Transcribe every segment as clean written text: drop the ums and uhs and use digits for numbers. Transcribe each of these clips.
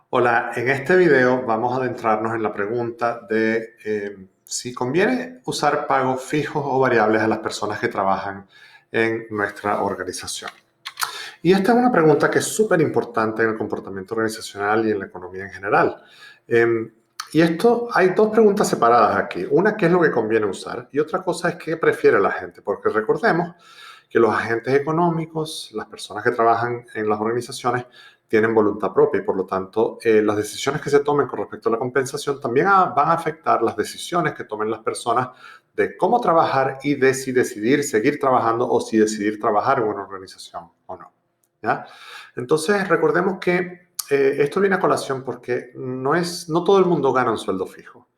Hola, en este video vamos a adentrarnos en la pregunta de si conviene usar pagos fijos o variables a las personas que trabajan en nuestra organización. Y esta es una pregunta que es súper importante en el comportamiento organizacional y en la economía en general. Eh, hay dos preguntas separadas aquí. Una, ¿qué es lo que conviene usar? Y otra cosa es qué prefiere la gente, porque recordemos que los agentes económicos, las personas que trabajan en las organizaciones, tienen voluntad propia y por lo tanto las decisiones que se tomen con respecto a la compensación también van a afectar las decisiones que tomen las personas de cómo trabajar y de si decidir seguir trabajando o si decidir trabajar en una organización o no. ¿Ya? Entonces, recordemos que esto viene a colación porque no todo el mundo gana un sueldo fijo.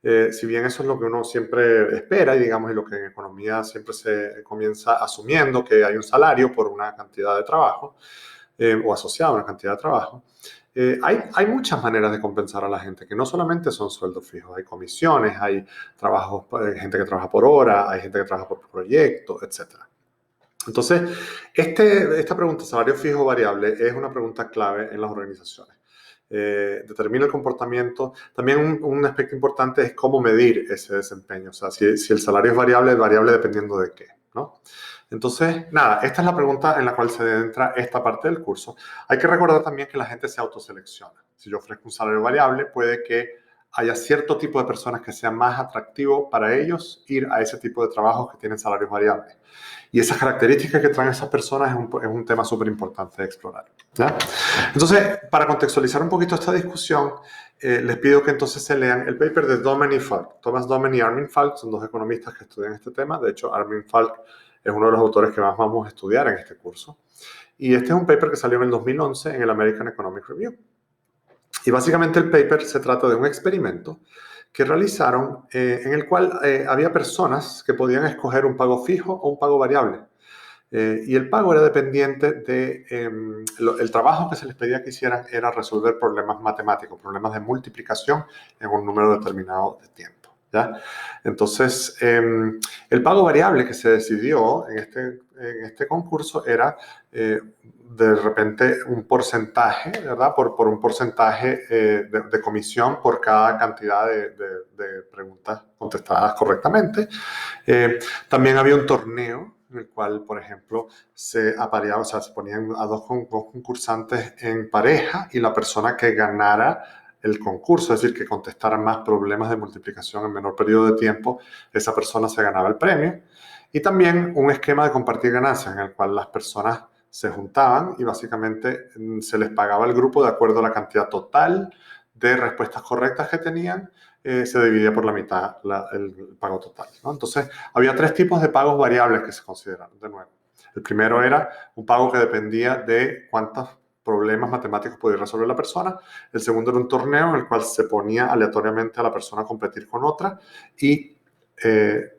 Si bien eso es lo que uno siempre espera y digamos y lo que en economía siempre se comienza asumiendo que hay un salario por una cantidad de trabajo o asociado a una cantidad de trabajo, hay muchas maneras de compensar a la gente que no solamente son sueldos fijos, hay comisiones, hay trabajos, gente que trabaja por hora, hay gente que trabaja por proyecto, etcétera. Entonces, esta pregunta, salario fijo o variable, es una pregunta clave en las organizaciones. Determina el comportamiento. También un aspecto importante es cómo medir ese desempeño. O sea, si el salario es variable dependiendo de qué, ¿no? Entonces, nada, esta es la pregunta en la cual se adentra esta parte del curso. Hay que recordar también que la gente se autoselecciona. Si yo ofrezco un salario variable, puede que haya cierto tipo de personas que sea más atractivo para ellos ir a ese tipo de trabajos que tienen salarios variables. Y esas características que traen esas personas es un tema súper importante de explorar. ¿Ya? Entonces, para contextualizar un poquito esta discusión, les pido que entonces se lean el paper de Domen y Falk. Thomas Domen y Armin Falk son dos economistas que estudian este tema. De hecho, Armin Falk es uno de los autores que más vamos a estudiar en este curso. Y este es un paper que salió en el 2011 en el American Economic Review. Y básicamente el paper se trata de un experimento que realizaron en el cual había personas que podían escoger un pago fijo o un pago variable. Y el pago era dependiente de el trabajo que se les pedía que hicieran era resolver problemas matemáticos, problemas de multiplicación en un número determinado de tiempo. ¿Ya? Entonces, el pago variable que se decidió en este concurso era de repente un porcentaje, ¿verdad? Por un porcentaje de comisión por cada cantidad de preguntas contestadas correctamente. También había un torneo en el cual, por ejemplo, se apareaba, o sea, se ponían a dos concursantes en pareja y la persona que ganara el concurso, es decir, que contestara más problemas de multiplicación en menor periodo de tiempo, esa persona se ganaba el premio. Y también un esquema de compartir ganancias en el cual las personas se juntaban y básicamente se les pagaba el grupo de acuerdo a la cantidad total de respuestas correctas que tenían, se dividía por la mitad el pago total, ¿no? Entonces, había tres tipos de pagos variables que se consideraron, de nuevo. El primero era un pago que dependía de cuántos problemas matemáticos podía resolver la persona. El segundo era un torneo en el cual se ponía aleatoriamente a la persona a competir con otra y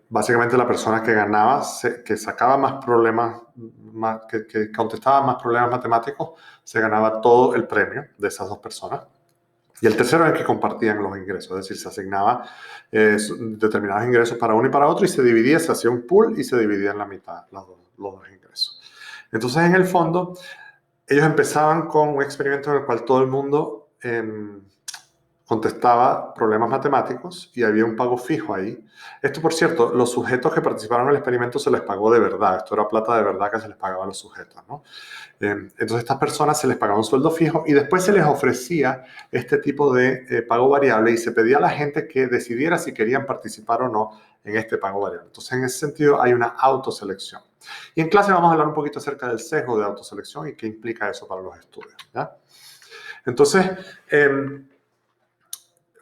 básicamente la persona que ganaba, que sacaba más problemas, que contestaba más problemas matemáticos, se ganaba todo el premio de esas dos personas. Y el tercero era el que compartían los ingresos, es decir, se asignaba determinados ingresos para uno y para otro y se dividía, se hacía un pool y se dividía en la mitad los dos ingresos. Entonces, en el fondo, ellos empezaban con un experimento en el cual todo el mundo contestaba problemas matemáticos y había un pago fijo ahí. Esto, por cierto, los sujetos que participaron en el experimento se les pagó de verdad. Esto era plata de verdad que se les pagaba a los sujetos, ¿no? Entonces, a estas personas se les pagaba un sueldo fijo y después se les ofrecía este tipo de pago variable y se pedía a la gente que decidiera si querían participar o no en este pago variable. Entonces, en ese sentido, hay una autoselección. Y en clase vamos a hablar un poquito acerca del sesgo de autoselección y qué implica eso para los estudios. ¿Ya? Entonces,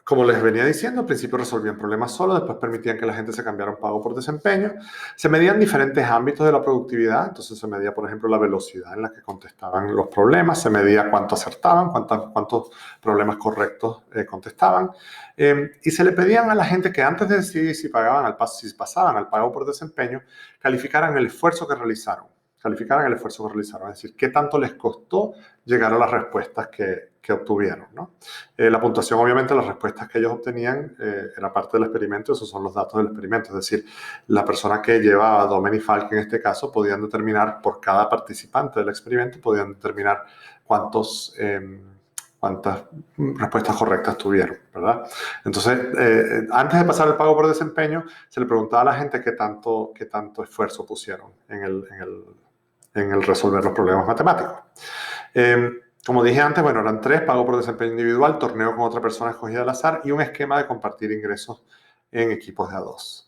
como les venía diciendo, al principio resolvían problemas solo, después permitían que la gente se cambiara un pago por desempeño. Se medían diferentes ámbitos de la productividad, entonces se medía, por ejemplo, la velocidad en la que contestaban los problemas, se medía cuánto acertaban, cuántos problemas correctos contestaban, y se le pedían a la gente que antes de decidir si pasaban al pago por desempeño, calificaran el esfuerzo que realizaron. Es decir, qué tanto les costó llegar a las respuestas que obtuvieron, ¿no? La puntuación, obviamente, las respuestas que ellos obtenían era parte del experimento, esos son los datos del experimento, es decir, la persona que llevaba Domen y Falk en este caso podían determinar por cada participante del experimento, podían determinar cuántos cuántas respuestas correctas tuvieron, ¿verdad? Entonces, antes de pasar el pago por desempeño, se le preguntaba a la gente qué tanto esfuerzo pusieron en el resolver los problemas matemáticos. Como dije antes, bueno, eran 3, pago por desempeño individual, torneo con otra persona escogida al azar y un esquema de compartir ingresos en equipos de a 2.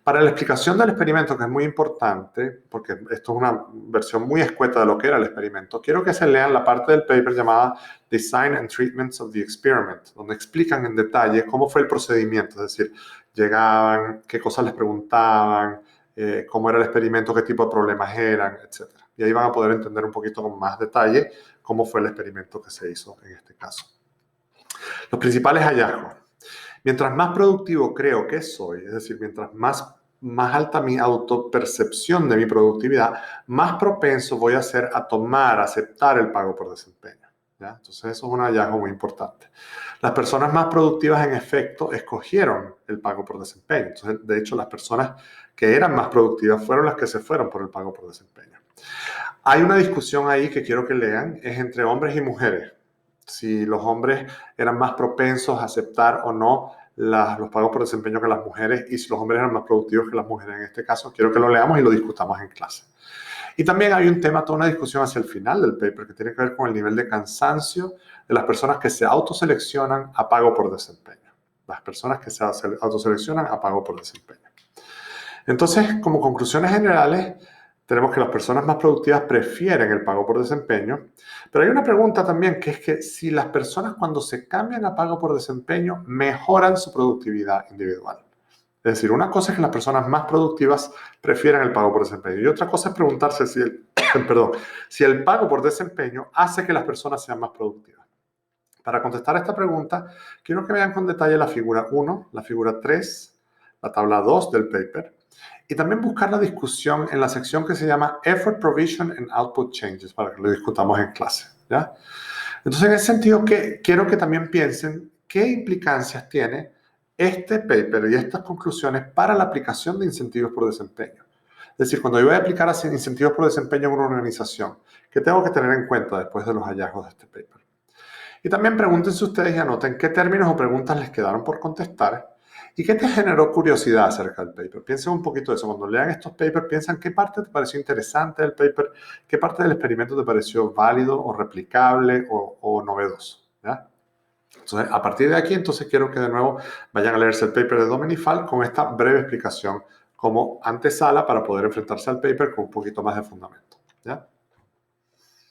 Para la explicación del experimento, que es muy importante, porque esto es una versión muy escueta de lo que era el experimento, quiero que se lean la parte del paper llamada Design and Treatments of the Experiment, donde explican en detalle cómo fue el procedimiento, es decir, llegaban, qué cosas les preguntaban, cómo era el experimento, qué tipo de problemas eran, etc. Y ahí van a poder entender un poquito con más detalle cómo fue el experimento que se hizo en este caso. Los principales hallazgos. Mientras más productivo creo que soy, es decir, mientras más alta mi autopercepción de mi productividad, más propenso voy a ser a aceptar el pago por desempeño, ¿ya? Entonces eso es un hallazgo muy importante. Las personas más productivas, en efecto, escogieron el pago por desempeño. Entonces, de hecho, las personas que eran más productivas fueron las que se fueron por el pago por desempeño. Hay una discusión ahí que quiero que lean, es entre hombres y mujeres. Si los hombres eran más propensos a aceptar o no los pagos por desempeño que las mujeres y si los hombres eran más productivos que las mujeres en este caso. Quiero que lo leamos y lo discutamos en clase. Y también hay un tema, toda una discusión hacia el final del paper que tiene que ver con el nivel de cansancio de las personas que se autoseleccionan a pago por desempeño. Las personas que se autoseleccionan a pago por desempeño. Entonces, como conclusiones generales, tenemos que las personas más productivas prefieren el pago por desempeño, pero hay una pregunta también que es que si las personas cuando se cambian a pago por desempeño mejoran su productividad individual. Es decir, una cosa es que las personas más productivas prefieren el pago por desempeño y otra cosa es preguntarse si si el pago por desempeño hace que las personas sean más productivas. Para contestar a esta pregunta, quiero que vean con detalle la figura 1, la figura 3, la tabla 2 del paper, y también buscar la discusión en la sección que se llama Effort Provision and Output Changes, para que lo discutamos en clase, ¿ya? Entonces, en ese sentido, quiero que también piensen qué implicancias tiene este paper y estas conclusiones para la aplicación de incentivos por desempeño. Es decir, cuando yo voy a aplicar incentivos por desempeño en una organización, ¿qué tengo que tener en cuenta después de los hallazgos de este paper? Y también pregúntense ustedes y anoten qué términos o preguntas les quedaron por contestar y qué te generó curiosidad acerca del paper. Piensen un poquito de eso. Cuando lean estos papers, piensan qué parte te pareció interesante del paper, qué parte del experimento te pareció válido o replicable o novedoso, ¿ya? Entonces, a partir de aquí, entonces quiero que de nuevo vayan a leerse el paper de Dominic Falk con esta breve explicación como antesala para poder enfrentarse al paper con un poquito más de fundamento, ¿ya?